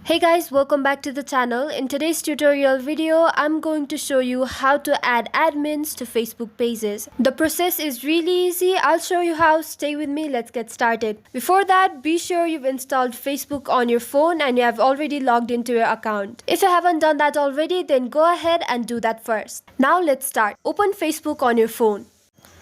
Hey guys, welcome back to the channel. In today's tutorial video, I'm going to show you how to add admins to Facebook pages. The process is really easy. I'll show you how. Stay with me. Let's get started. Before that, be sure you've installed Facebook on your phone and you have already logged into your account. If you haven't done that already, then go ahead and do that first. Now let's start. Open Facebook on your phone.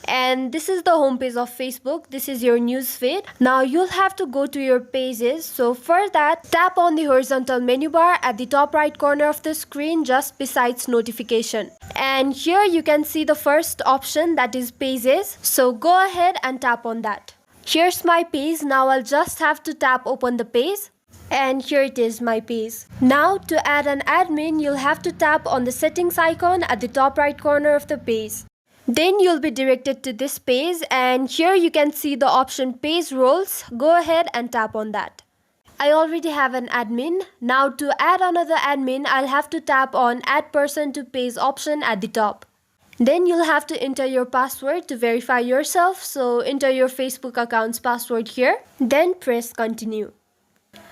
And this is the homepage of Facebook. This is your news feed. Now you'll have to go to your pages. So for that, tap on the horizontal menu bar at the top right corner of the screen just besides notification. And here you can see the first option, that is pages. So go ahead and tap on that. Here's my page. Now I'll just have to tap open the page. And here it is, my page. Now to add an admin, you'll have to tap on the settings icon at the top right corner of the page. Then you'll be directed to this page, and here you can see the option page roles. Go ahead and tap on that. I already have an admin. Now to add another admin, I'll have to tap on add person to page option at the top. Then you'll have to enter your password to verify yourself. So enter your Facebook account's password here. Then press continue.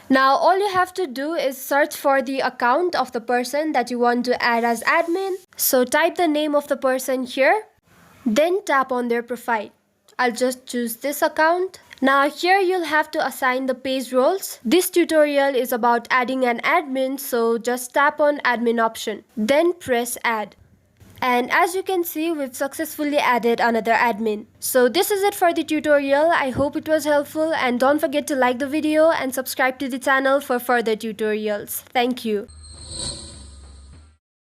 Now all you have to do is search for the account of the person that you want to add as admin. So type the name of the person here. Then tap on their profile. I'll just choose this account. Now here you'll have to assign the page roles. This tutorial is about adding an admin, so just tap on admin option. Then press add. And as you can see, we've successfully added another admin. So this is it for the tutorial. I hope it was helpful, and don't forget to like the video and subscribe to the channel for further tutorials. Thank you.